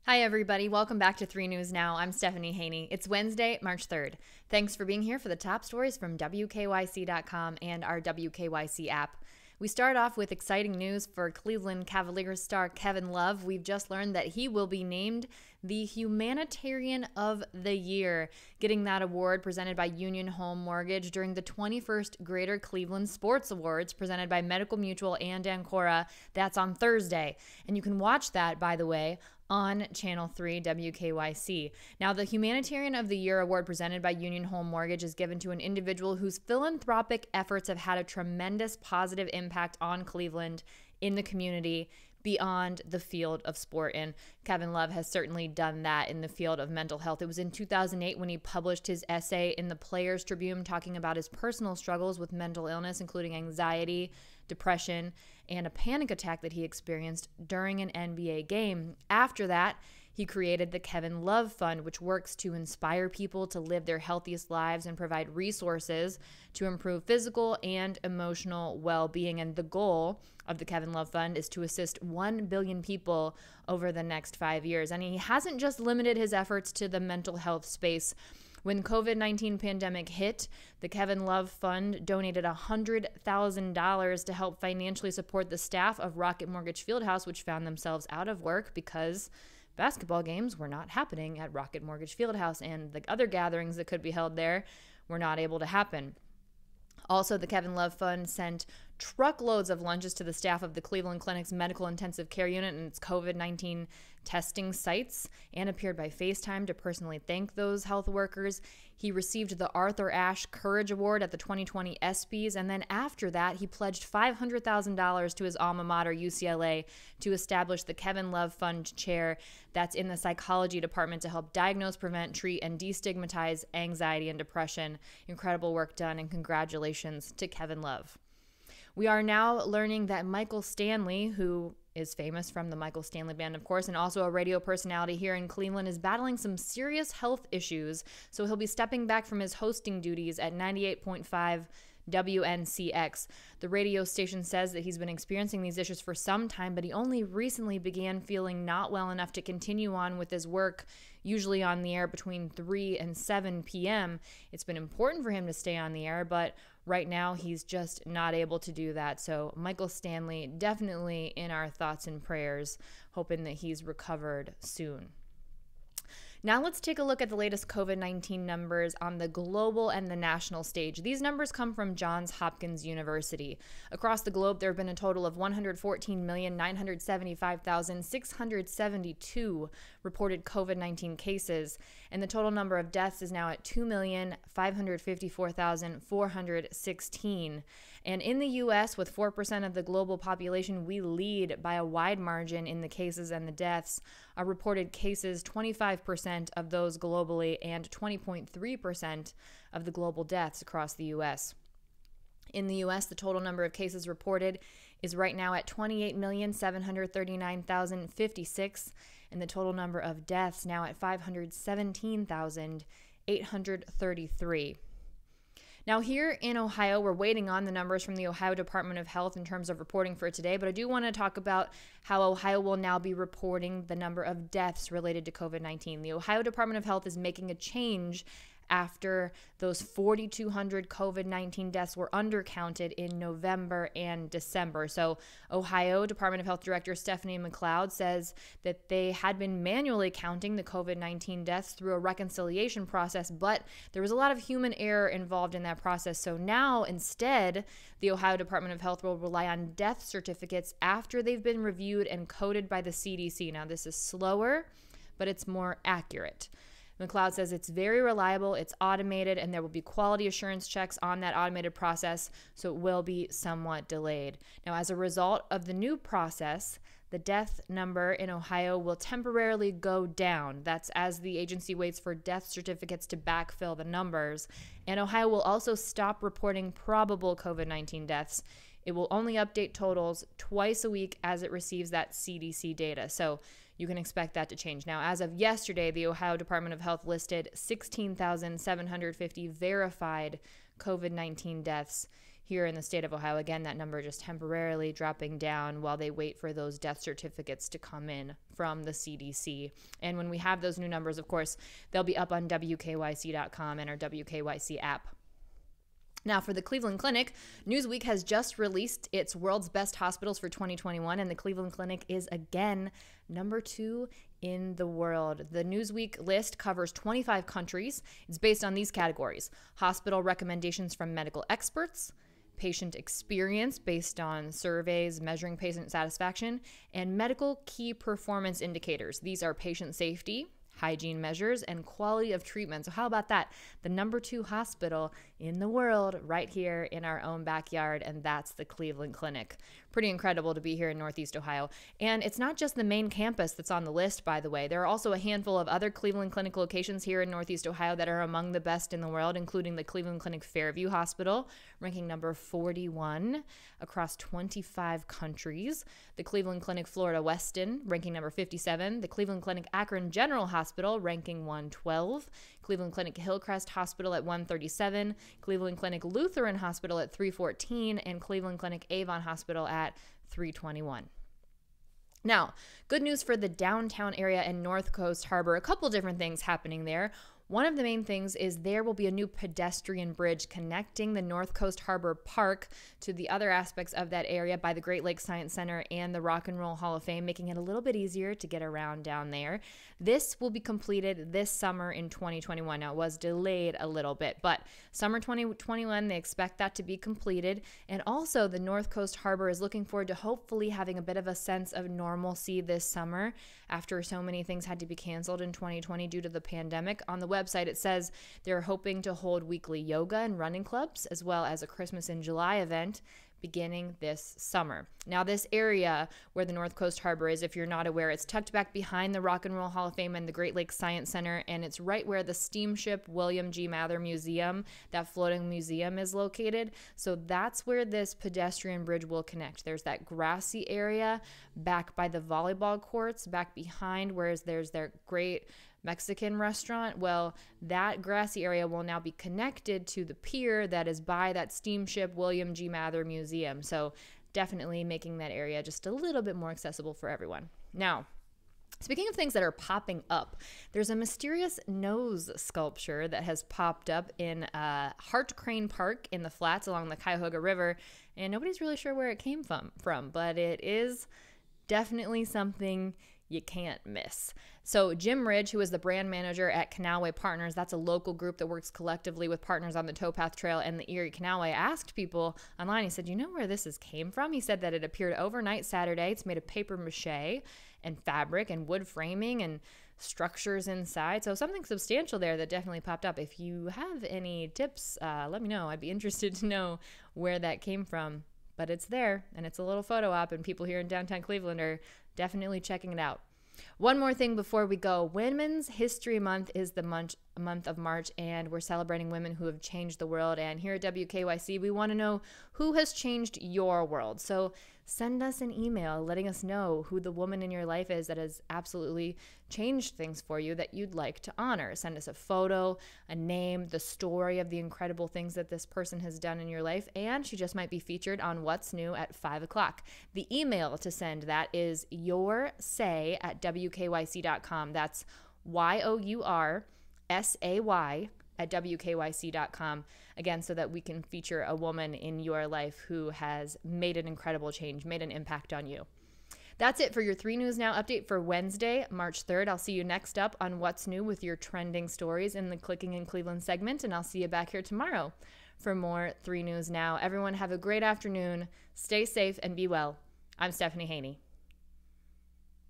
Hi, everybody. Welcome back to 3 News Now. I'm Stephanie Haney. It's Wednesday, March 3rd. Thanks for being here for the top stories from WKYC.com and our WKYC app. We start off with exciting news for Cleveland Cavaliers star Kevin Love. We've just learned that he will be named the Humanitarian of the Year, getting that award presented by Union Home Mortgage during the 21st Greater Cleveland Sports Awards presented by Medical Mutual and Ancora. That's on Thursday. And you can watch that, by the way, on Channel 3 WKYC. Now, the Humanitarian of the Year award presented by Union Home Mortgage is given to an individual whose philanthropic efforts have had a tremendous positive impact on Cleveland in the community beyond the field of sport. And Kevin Love has certainly done that in the field of mental health. It was in 2008 when he published his essay in the Players Tribune talking about his personal struggles with mental illness, including anxiety, depression, and a panic attack that he experienced during an NBA game. After that, he created the Kevin Love Fund, which works to inspire people to live their healthiest lives and provide resources to improve physical and emotional well-being. And the goal of the Kevin Love Fund is to assist 1 billion people over the next 5 years. And he hasn't just limited his efforts to the mental health space. When COVID-19 pandemic hit, the Kevin Love Fund donated $100,000 to help financially support the staff of Rocket Mortgage Fieldhouse, which found themselves out of work because basketball games were not happening at Rocket Mortgage Fieldhouse, and the other gatherings that could be held there were not able to happen. Also, the Kevin Love Fund sent truckloads of lunches to the staff of the Cleveland Clinic's medical intensive care unit and its COVID-19 testing sites, and appeared by FaceTime to personally thank those health workers. He received the Arthur Ashe Courage Award at the 2020 ESPYs, and then after that, he pledged $500,000 to his alma mater, UCLA, to establish the Kevin Love Fund chair that's in the psychology department to help diagnose, prevent, treat, and destigmatize anxiety and depression. Incredible work done, and congratulations to Kevin Love. We are now learning that Michael Stanley, who is famous from the Michael Stanley Band, of course, and also a radio personality here in Cleveland, is battling some serious health issues, so he'll be stepping back from his hosting duties at 98.5 WNCX. The radio station says that he's been experiencing these issues for some time, but he only recently began feeling not well enough to continue on with his work, usually on the air between 3 and 7 p.m. It's been important for him to stay on the air, but right now he's just not able to do that. So Michael Stanley, definitely in our thoughts and prayers, hoping that he's recovered soon. Now let's take a look at the latest COVID-19 numbers on the global and the national stage. These numbers come from Johns Hopkins University. Across the globe, there have been a total of 114,975,672 reported COVID-19 cases, and the total number of deaths is now at 2,554,416. And in the U.S., with 4% of the global population, we lead by a wide margin in the cases and the deaths. Our reported cases, 25% of those globally, and 20.3% of the global deaths across the U.S. In the U.S., the total number of cases reported is right now at 28,739,056, and the total number of deaths now at 517,833. Now, here in Ohio, we're waiting on the numbers from the Ohio Department of Health in terms of reporting for today, but I do want to talk about how Ohio will now be reporting the number of deaths related to COVID-19. The Ohio Department of Health is making a change after those 4,200 COVID-19 deaths were undercounted in November and December. So Ohio Department of Health Director Stephanie McLeod says that they had been manually counting the COVID-19 deaths through a reconciliation process, but there was a lot of human error involved in that process. So now instead, the Ohio Department of Health will rely on death certificates after they've been reviewed and coded by the CDC. Now this is slower, but it's more accurate. McLeod says it's very reliable, it's automated, and there will be quality assurance checks on that automated process, so it will be somewhat delayed. Now, as a result of the new process, the death number in Ohio will temporarily go down. That's as the agency waits for death certificates to backfill the numbers. And Ohio will also stop reporting probable COVID-19 deaths. It will only update totals twice a week as it receives that CDC data. So you can expect that to change. Now, as of yesterday, the Ohio Department of Health listed 16,750 verified COVID-19 deaths here in the state of Ohio. Again, that number just temporarily dropping down while they wait for those death certificates to come in from the CDC. And when we have those new numbers, of course, they'll be up on WKYC.com and our WKYC app. Now, for the Cleveland Clinic, Newsweek has just released its world's best hospitals for 2021, and the Cleveland Clinic is again number 2 in the world. The Newsweek list covers 25 countries. It's based on these categories: hospital recommendations from medical experts, patient experience based on surveys measuring patient satisfaction, and medical key performance indicators. These are patient safety, hygiene measures, and quality of treatment. So how about that? The number 2 hospital in the world right here in our own backyard, and that's the Cleveland Clinic. Pretty incredible to be here in Northeast Ohio. And it's not just the main campus that's on the list, by the way. There are also a handful of other Cleveland Clinic locations here in Northeast Ohio that are among the best in the world, including the Cleveland Clinic Fairview Hospital, ranking number 41 across 25 countries. The Cleveland Clinic Florida Weston, ranking number 57. The Cleveland Clinic Akron General Hospital, ranking 112. Cleveland Clinic Hillcrest Hospital at 137. Cleveland Clinic Lutheran Hospital at 314. And Cleveland Clinic Avon Hospital at 321. Now, good news for the downtown area and North Coast Harbor. A couple different things happening there. One of the main things is there will be a new pedestrian bridge connecting the North Coast Harbor Park to the other aspects of that area by the Great Lakes Science Center and the Rock and Roll Hall of Fame, making it a little bit easier to get around down there. This will be completed this summer in 2021. Now, it was delayed a little bit, but summer 2021, they expect that to be completed. And also, the North Coast Harbor is looking forward to hopefully having a bit of a sense of normalcy this summer after so many things had to be canceled in 2020 due to the pandemic. On the website, it says they're hoping to hold weekly yoga and running clubs, as well as a Christmas in July event beginning this summer. Now, this area where the North Coast Harbor is, if you're not aware, it's tucked back behind the Rock and Roll Hall of Fame and the Great Lakes Science Center, and it's right where the steamship William G. Mather Museum, that floating museum, is located. So that's where this pedestrian bridge will connect. There's that grassy area back by the volleyball courts, back behind where there's their great Mexican restaurant. Well, that grassy area will now be connected to the pier that is by that steamship William G. Mather Museum. So definitely making that area just a little bit more accessible for everyone. Now, speaking of things that are popping up, there's a mysterious nose sculpture that has popped up in Hart Crane Park in the Flats along the Cuyahoga River, and nobody's really sure where it came from, but it is definitely something you can't miss. So Jim Ridge, who is the brand manager at Canalway Partners, that's a local group that works collectively with partners on the Towpath Trail and the Erie Canalway, asked people online, he said, you know where this came from? He said that it appeared overnight Saturday. It's made of paper mache and fabric and wood framing and structures inside. So something substantial there that definitely popped up. If you have any tips, let me know. I'd be interested to know where that came from. But it's there, and it's a little photo op, and people here in downtown Cleveland are definitely checking it out. One more thing before we go. Women's History Month is the month of March, and we're celebrating women who have changed the world. And here at WKYC, we want to know who has changed your world. So send us an email letting us know who the woman in your life is that has absolutely changed things for you that you'd like to honor. Send us a photo, a name, the story of the incredible things that this person has done in your life, and she just might be featured on What's New at 5 o'clock. The email to send that is yoursay@wkyc.com. That's yoursay@wkyc.com. Again, so that we can feature a woman in your life who has made an incredible change, made an impact on you. That's it for your 3 News Now update for Wednesday, March 3rd. I'll see you next up on What's New with your trending stories in the Clicking in Cleveland segment, and I'll see you back here tomorrow for more 3 News Now. Everyone have a great afternoon. Stay safe and be well. I'm Stephanie Haney.